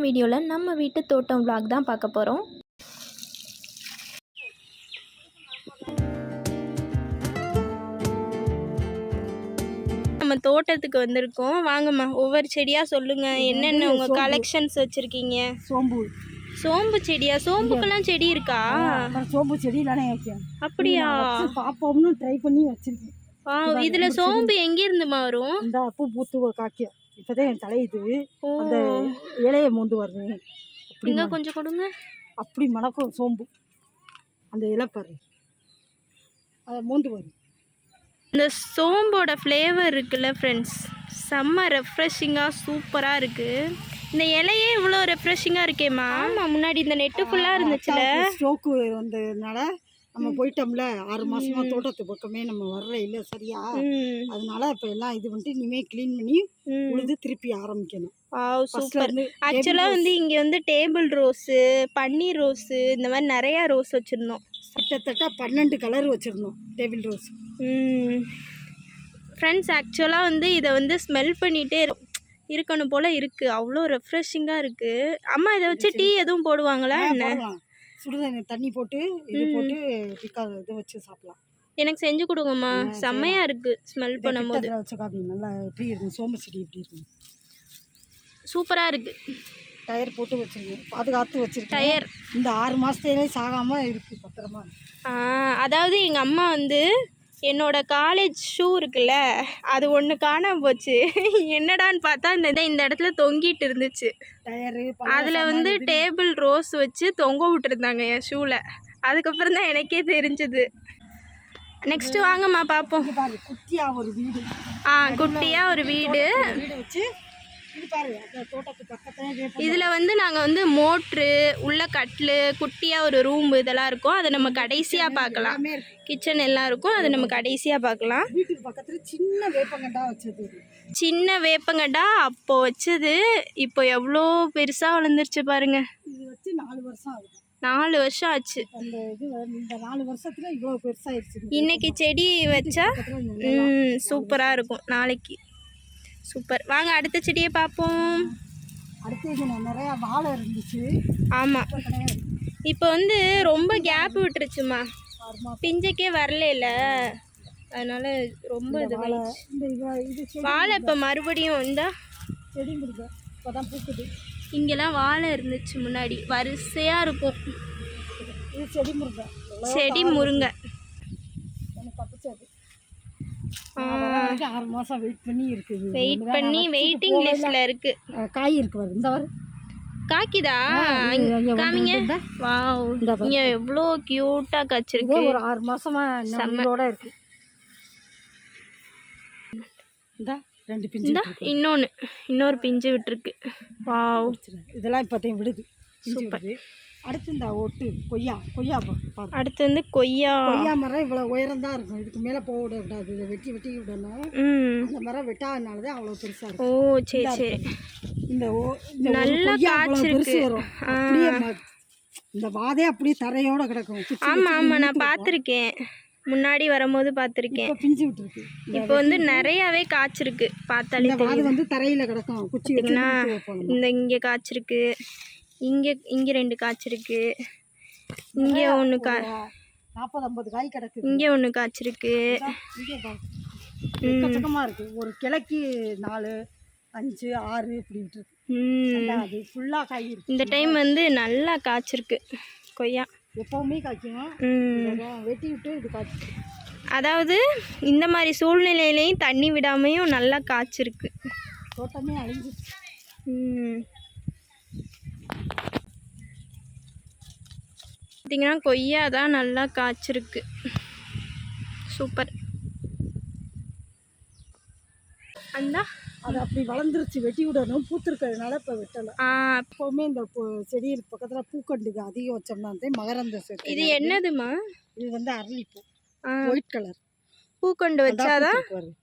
வீடியோவில் நம்ம வீட்டு தோட்டம் vlog தான் பார்க்க போகிறோம். நம்ம தோட்டத்துக்கு வந்திருக்கோம். வாங்கம்மா ஒவ்வொரு செடியாக சொல்லுங்கள், என்னென்ன உங்கள் கலெக்ஷன்ஸ் வச்சுருக்கீங்க. சோம்பு செடியா? சோம்புக்கெல்லாம் செடி இருக்கா? சோம்பு செடி அப்படியா? பாப்போம்னு ட்ரை பண்ணி வச்சிருக்கேன். இதில் சோம்பு எங்கேருந்துமா வரும்? இந்த பூ பூத்து காய்க்கும். இப்போதான் என் தலையுது, அந்த இலையை மோந்து வருது. இங்கே கொஞ்சம் கொடுங்க. அப்படி மணக்கும் சோம்பு. அந்த இலை பாரு, அதை மோந்து வரும். இந்த சோம்போட ஃப்ளேவர் இருக்குல்ல ஃப்ரெண்ட்ஸ், செம்ம ரெஃப்ரெஷிங்காக சூப்பராக இருக்குது. இந்த இலையே இவ்வளோ ரெஃப்ரெஷிங்காக இருக்கேம்மா. ஆமாம், முன்னாடி இந்த நெட்டு ஃபுல்லாக இருந்துச்சுல. ஸ்ட்ரோக்கு வந்ததுனால நம்ம போயிட்டோம்ல, 6 மாசமா தோட்டத்து பக்கமே நம்ம வர்ற இல்லை சரியா. அதனால இப்போ எல்லாம் இது வந்துட்டு இனிமேல் க்ளீன் பண்ணி உழுது திருப்பி ஆரம்பிக்கணும். சூப்பர். ஆக்சுவலாக வந்து இங்கே வந்து டேபிள் ரோஸு, பன்னீர் ரோஸு, இந்த மாதிரி நிறையா ரோஸ் வச்சுருந்தோம். கிட்டத்தட்ட 12 கலர் வச்சுருந்தோம் டேபிள் ரோஸ். ஃப்ரெண்ட்ஸ், ஆக்சுவலாக வந்து இதை வந்து ஸ்மெல் பண்ணிகிட்டே இருக்கணும் போல் இருக்குது. அவ்வளோ ரெஃப்ரெஷிங்காக இருக்குது. அம்மா இதை வச்சு டீ எதுவும் போடுவாங்களா என்ன? சுடுதண்ணி தண்ணி போட்டு இது போட்டு இதை வச்சு சாப்பிடலாம். எனக்கு செஞ்சு கொடுங்கம்மா, செம்மையாக இருக்குது ஸ்மெல் பண்ணும்போது. நல்லா எப்படி இருக்கும் சோம்பு செடி, எப்படி இருக்கும்? சூப்பராக இருக்குது. டயர் போட்டு வச்சுருக்கேன், பாதுகாத்து வச்சுருக்கேன். டயர் இந்த 6 மாதத்துலேயே சாகாமல் இருக்குது, பத்திரமா. அதாவது எங்கள் அம்மா வந்து என்னோட காலேஜ் ஷூ இருக்குல்ல, அது ஒன்று காணாமல் போச்சு. என்னடான்னு பார்த்தா இந்த இடத்துல தொங்கிட்டு இருந்துச்சு. அதில் வந்து டேபிள் ரோஸ் வச்சு தொங்க விட்டுருந்தாங்க என் ஷூவில். அதுக்கப்புறம் தான் எனக்கே தெரிஞ்சுது. நெக்ஸ்ட்டு வாங்கம்மா பார்ப்போம். குட்டியாக ஒரு வீடு. குட்டியாக ஒரு வீடு வச்சு இதில் வந்து நாங்கள் வந்து மோட்ரு, உள்ள கட்லு, குட்டியாக ஒரு ரூம் இதெல்லாம் இருக்கும். அதை நம்ம கடைசியாக பார்க்கலாம். கிச்சன் எல்லாம் இருக்கும், அதை நம்ம கடைசியாக பார்க்கலாம். வீட்டுக்கு பக்கத்தில் சின்ன வேப்பங்கண்டா வச்சது. சின்ன வேப்பங்கண்டா அப்போ வச்சது இப்போ எவ்வளோ பெருசாக வளர்ந்துருச்சு பாருங்க. இது வச்சு 4 வருஷம் ஆகுது. 4 வருஷம் ஆச்சு. அந்த இது இந்த 4 வருஷத்துல இவ்வளோ பெருசாகிடுச்சு. இன்னைக்கு செடி வச்சா சூப்பராக இருக்கும். நாளைக்கு சூப்பர். வாங்க அடுத்த செடியை பார்ப்போம். அடுத்து நிறையா வாழை இருந்துச்சு. ஆமாம், இப்போ வந்து ரொம்ப கேப் விட்டுருச்சுமா, பிஞ்சைக்கே வரல, அதனால ரொம்ப இது வாழை. இப்போ மறுபடியும் இந்த செடி முருங்கை இப்போதான் பூக்குது. இங்கெல்லாம் வாழை இருந்துச்சு முன்னாடி, வரிசையாக இருக்கும். இது செடி முருங்கை. செடி முருங்கை 6 மாதம் வெயிட் பண்ணி இருக்குது. வெயிட்டிங் லிஸ்ட்ல இருக்கு. காய் இருக்கு பாரு, இந்த வாரம் காய்க்குதா? காமிங்க. வாவ், இங்க எவ்வளோ கியூட்டா காய்ச்சிருக்கு. ஒரு 6 மாசமா நம்மளோட இருக்கு. இந்த 2 பிஞ்சு, இன்னொரு பிஞ்சு விட்டுருக்கு. வாவ், இதெல்லாம் இப்போத்தையும் விடுது. சூப்பர். அடுத்து இந்த ஒட்டு கொய்யா. அடுத்து வந்து கொய்யா மரம் இவ்வளோ உயரம் தான் இருக்கும். இதுக்கு மேலே போக விடக்கூடாது, இதை வெட்டி விடணும். அந்த மரம் வெட்டாதனால தான் அவ்வளோ பெருசாக இருக்கும். ஓ சரி சரி. இந்த நல்லா பெருசு வரும். அப்படியே இந்த வாதே அப்படியே தரையோட கிடக்கும். ஆமாம், நான் பார்த்துருக்கேன், முன்னாடி வரும்போது பார்த்துருக்கேன். பிஞ்சு விட்டுருக்கு. இப்போ வந்து நிறையாவே காய்ச்சிருக்கு, பார்த்தாலே அது வந்து தரையில் கிடக்கும். குச்சி வச்சுன்னா இங்கே காய்ச்சிருக்கு, இங்கே 2 காய்ச்சிருக்கு, இங்கே 1 40-50 காய் கிடக்கு, இங்கே 1 காய்ச்சிருக்கு. எக்கச்சக்கமாக இருக்குது. ஒரு கிளைக்கு 4, 5, 6 இப்படி விட்டுருக்கு. அது ஃபுல்லாக காய் இருக்கு. இந்த டைம் வந்து நல்லா காய்ச்சிருக்கு கொய்யா. எப்போவுமே காய்க்கும், வெட்டி விட்டு இது காய்ச்சி. அதாவது இந்த மாதிரி சூழ்நிலையிலையும் தண்ணி விடாமையும் நல்லா காய்ச்சிருக்கு. தோட்டமே அழிஞ்சு. பார்த்தீங்கன்னா கொய்யா தான் நல்லா காய்ச்சிருக்கு. சூப்பர். அந்த அது அப்படி வளர்ந்துருச்சு, வெட்டி விடணும். பூத்திருக்கிறதுனால இப்போ வெட்டலை. எப்போவுமே இந்த செடி பக்கத்தில் பூக்கண்டுக்கு அதிகம் வச்சோம்னா வந்து மகரந்த சேர்க்கை. இது என்னதுமா? இது வந்து அரளிப்பூ, ஒயிட் கலர் பூக்கண்டு வச்சாதான்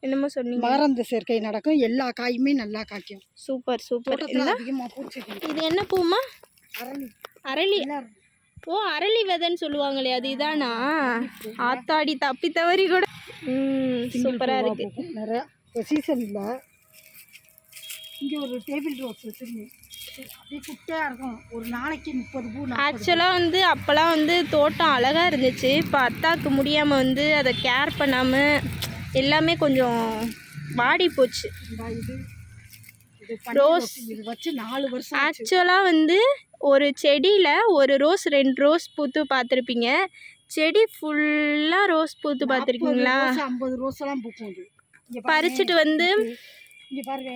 என்னமோ சொன்னீங்க, மகரந்த சேர்க்கை நடக்கும். எல்லா காயுமே நல்லா காய்க்கும். Super super. அதிகமாக பூச்சி. இது என்ன பூமா? அரளி. ஓ, அரளி விதைன்னு சொல்லுவாங்களே, அது இதானா? ஆத்தாடி, தப்பி தவறி கூட. சூப்பராக இருக்குது. நிறையா சீசன் இல்லை. இங்கே ஒரு டேபிள் ரோஸ் வச்சுருந்தேன். அப்படியே குட்டையாக இருக்கும். ஒரு நாளைக்கு 30 பூ. ஆக்சுவலாக வந்து அப்போல்லாம் வந்து தோட்டம் அழகாக இருந்துச்சு. இப்போ அத்தாக்கு முடியாமல் வந்து அதை கேர் பண்ணாமல் எல்லாமே கொஞ்சம் வாடி போச்சு. ரோஸ் இது வச்சு 4 வருஷம். ஆக்சுவலாக வந்து ஒரு செடியில் ஒரு ரோஸ் 2 ரோஸ் பூத்து பார்த்துருப்பீங்க. செடி ஃபுல்லாக ரோஸ் பூத்து பார்த்துருக்கீங்களா? 50 ரோஸெல்லாம் பூக்கும். பறிச்சுட்டு வந்து இங்கே பாருங்க,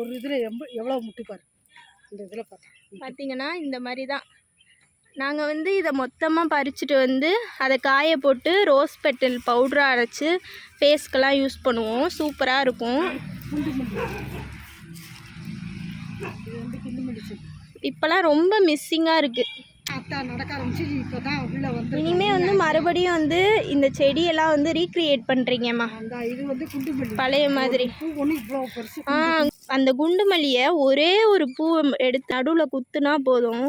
ஒரு இதில் எவ்வளோ முட்டு பாரு. இந்த இதில் பார்த்தீங்கன்னா இந்த மாதிரி தான் நாங்கள் வந்து இதை மொத்தமாக பறிச்சுட்டு வந்து அதை காய போட்டு ரோஸ் பெட்டல் பவுட்ரு அரைச்சி ஃபேஸ்க்கெல்லாம் யூஸ் பண்ணுவோம். சூப்பராக இருக்கும். இப்போலாம் ரொம்ப மிஸ்ஸிங்காக இருக்குது. நடக்க ஆரம்பிச்சு இப்போ தான் உள்ளே வந்து இனிமேல் வந்து மறுபடியும் வந்து இந்த செடியெல்லாம் வந்து ரீக்ரியேட் பண்ணுறீங்கம்மா. இது வந்து குண்டுமல்லி பழைய மாதிரி. இவ்வளோ பெருசு. அந்த குண்டு மல்லியை ஒரே ஒரு பூ எடுத்து நடுவில் குத்துனா போதும்,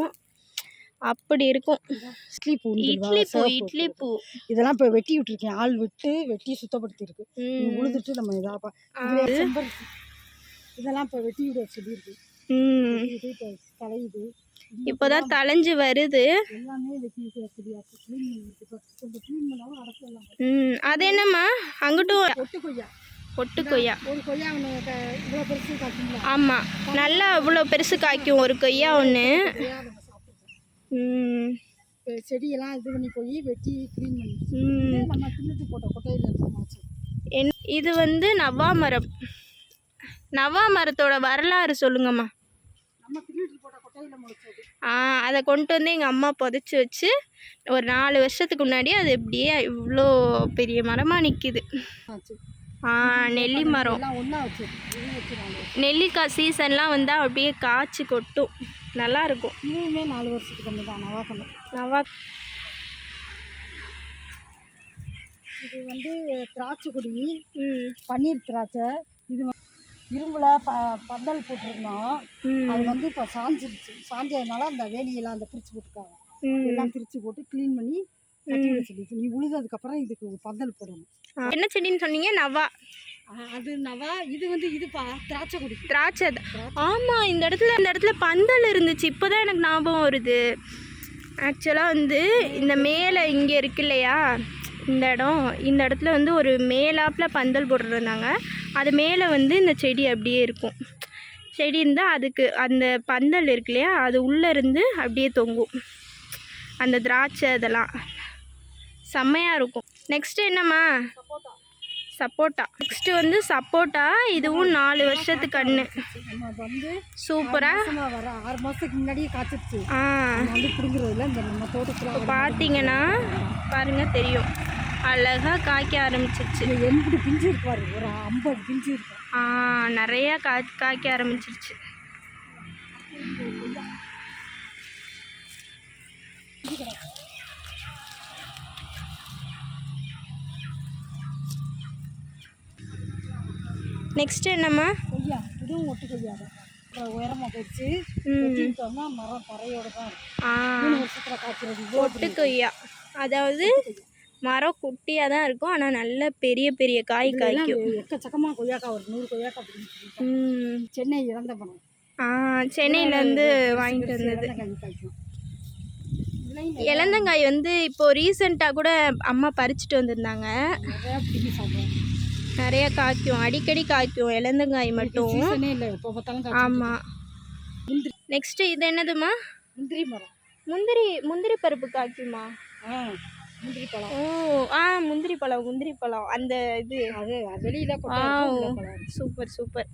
அப்படி இருக்கும். இட்லி பூ இதெல்லாம் இப்போ வெட்டி விட்டுருக்கேன். ஆள் விட்டு வெட்டி சுத்தப்படுத்திருக்கு. உழுதுட்டு நம்ம இதெல்லாம் இப்போ வெட்டி விட சொல்லியிருக்கு. இப்போ தலையுது. இப்போதான் தலைஞ்சு வருது. அது என்னம்மா அங்கிட்டும் ஒட்டு கொய்யா. ஆமாம், நல்லா இவ்வளோ பெருசு காய்க்கும் ஒரு கொய்யா ஒன்று. செடியெல்லாம் இது பண்ணி போய் வெட்டி க்ளீன் பண்ணி நம்ம தின்னுட்டு போட்ட கொட்டையில் இது வந்து நவா மரம். நவா மரத்தோட வரலாறு சொல்லுங்கம்மா. அதை கொண்டு வந்து எங்கள் அம்மா புதைச்சி வச்சு ஒரு 4 வருஷத்துக்கு முன்னாடி அது எப்படியே இவ்வளோ பெரிய மரமாக நிற்கிது. நெல்லி மரம். நெல்லிக்காய் சீசன்லாம் வந்தால் அப்படியே காய்ச்சி கொட்டும், நல்லாயிருக்கும். இன்னுமே 4 வருஷத்துக்கு கம்மி தான். நவா இது வந்து திராட்சை கொடி, பன்னீர் திராட்சை. இது இரும்புல பந்தல் போட்டிருந்தோம். அது வந்து இப்போ சாஞ்சிருச்சு. சாஞ்சதுனால அந்த வேலியெல்லாம் அந்த பிரித்து போட்டுருக்காங்க. எல்லாம் பிரித்து போட்டு க்ளீன் பண்ணி கட்டி வச்சுருச்சு. நீ உழுததுக்கப்புறம் இதுக்கு பந்தல் போடணும். என்ன செடின்னு சொன்னீங்க? நவா. அது நவா. இது வந்து திராட்சை கொடி. திராட்சை. ஆமாம், இந்த இடத்துல பந்தல் இருந்துச்சு. இப்போ தான் எனக்கு ஞாபகம் வருது. ஆக்சுவலாக வந்து இந்த மேலே இங்கே இருக்கு இல்லையா இந்த இடத்துல வந்து ஒரு மேலாப்பில் பந்தல் போட்டுருந்தாங்க. அது மேலே வந்து இந்த செடி அப்படியே இருக்கும். செடி இருந்தால் அதுக்கு அந்த பந்தல் இருக்கு இல்லையா, அது உள்ளே இருந்து அப்படியே தொங்கும் அந்த திராட்சை. அதெல்லாம் செம்மையாக இருக்கும். நெக்ஸ்ட்டு என்னம்மா? சப்போட்டா. நெக்ஸ்ட்டு வந்து சப்போட்டா. இதுவும் 4 வருஷத்து கன்று. சூப்பராக வர 6 மாதத்துக்கு முன்னாடியே காய்ச்சிருச்சு. பிடிங்கிறதுல இந்த நம்ம தோட்டத்தில் பார்த்தீங்கன்னா பாருங்கள் தெரியும், அழகாக காய்க்க ஆரம்பிச்சிருச்சு. எப்படி பிஞ்சு இருப்பாரு, ஒரு 50 பிஞ்சு இருக்கும். நிறையா காய்க்க ஆரம்பிச்சிருச்சு. நெக்ஸ்ட் என்னம்மா? கொய்யா. இதுவும் ஒட்டு கொய்யா தான். உயரமாக போயிடுச்சு. வெட்டிட்டோம்னா மரம் தரையோடு தான் இருக்கும். 3 வருஷத்தில் காய்க்கிறது ஒட்டு கொய்யா. அதாவது மரம் குட்டியாக தான் இருக்கும், ஆனால் நல்ல பெரிய பெரிய காய் காய்க்கும். எக்கச்சக்கமாக கொய்யாக்காய், ஒரு 100 கொய்யாக்காய் பிடிக்கும். சென்னை இறந்த பணம். சென்னையிலேருந்து வாங்கிட்டு வந்தது. இளந்தங்காய் வந்து இப்போது ரீசெண்டாக கூட அம்மா பறிச்சுட்டு வந்திருந்தாங்க. நிறைய காய்க்கும், அடிக்கடி காய்க்கும் இளந்தங்காய் மட்டும். ஆமாம். நெக்ஸ்ட்டு இது என்னதுமா? முந்திரி மரம். முந்திரி பருப்பு காய்க்குமா? முந்திரி பழம். முந்திரி பழம் அந்த இது அது வெளியில. சூப்பர்.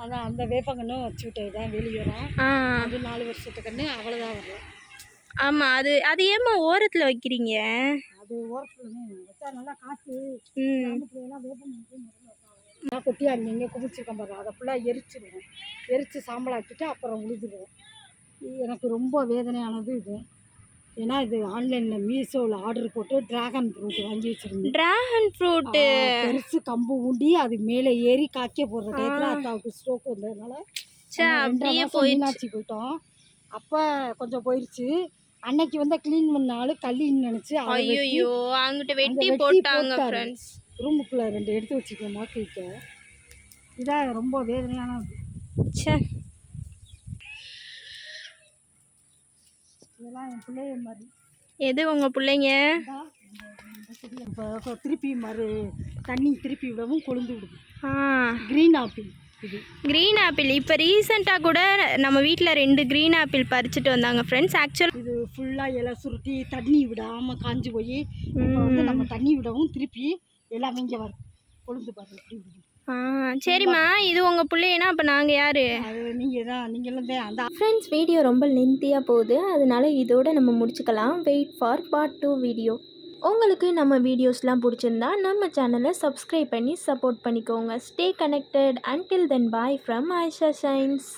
அதான் அந்த வேப்பங்கன்னு வச்சு விட்டது தான் வெளியே வரும். அது 4 வருஷத்துக்கு கன்று, அவ்வளோதான் வரும். ஆமாம். அது ஏம்மா ஓரத்தில் வைக்கிறீங்க? அது ஓரத்தில் வச்சா நல்லா காற்று. எல்லாம் வேப்பம் கொட்டி அங்கங்கே குமிச்சிருக்கேன் பாரு, அதை ஃபுல்லாக எரிச்சிடுவோம். எரித்து சாம்பலாக்கிட்டு அப்புறம் உழுதுடுவோம். எனக்கு ரொம்ப வேதனையானது இது. ஏன்னா இது ஆன்லைனில் மீஷோவில் ஆர்டர் போட்டு ட்ராகன் ஃப்ரூட் வாங்கி வச்சுருந்தேன். ட்ராகன் ஃப்ரூட்டு பெருசு கம்பு ஊண்டி அது மேலே ஏறி காய்க்க போடுற டயத்தில் அத்தாவுக்கு ஸ்ட்ரோக் வந்ததுனால அப்படியே மீனாட்சி போயிட்டோம். அப்போ கொஞ்சம் போயிடுச்சு. அன்னைக்கு வந்து க்ளீன் பண்ணாலும் கல்லின்னு நினச்சி ஐயோ அங்கிட்ட வெட்டி போட்டாங்க. ரூமுக்குள்ளே 2 எடுத்து வச்சுக்கோமா கேட்க. இதான் ரொம்ப வேதனையானது. இதெல்லாம் என் பிள்ளைய மாதிரி எது உங்கள் பிள்ளைங்க? இப்போ திருப்பி தண்ணி திருப்பி விடவும் கொழுந்து விடுது. ஆ, க்ரீன் ஆப்பிள் இது. க்ரீன் ஆப்பிள் இப்போ ரீசெண்டாக கூட நம்ம வீட்டில் 2 க்ரீன் ஆப்பிள் பறிச்சுட்டு வந்தாங்க ஃப்ரெண்ட்ஸ். ஆக்சுவல் இது ஃபுல்லாக இலை சுருட்டி தண்ணி விடாமல் காஞ்சி போய் இப்போ வந்து நம்ம தண்ணி விடவும் திருப்பி எல்லாமே இங்கே வரும் கொழுந்து பாருங்க இப்படி விடுது. சரிம்மா, இது உங்கள் பிள்ளைனா அப்போ நாங்கள் யார்? அது நீங்களும் தான் அந்த ஃப்ரெண்ட்ஸ், வீடியோ ரொம்ப லென்த்தியாக போகுது, அதனால இதோட நம்ம முடிச்சுக்கலாம். Wait for part 2 video. உங்களுக்கு நம்ம வீடியோஸ்லாம் பிடிச்சிருந்தா நம்ம சேனலை சப்ஸ்கிரைப் பண்ணி சப்போர்ட் பண்ணிக்கோங்க. Stay connected. Until then bye from Ayesha shines.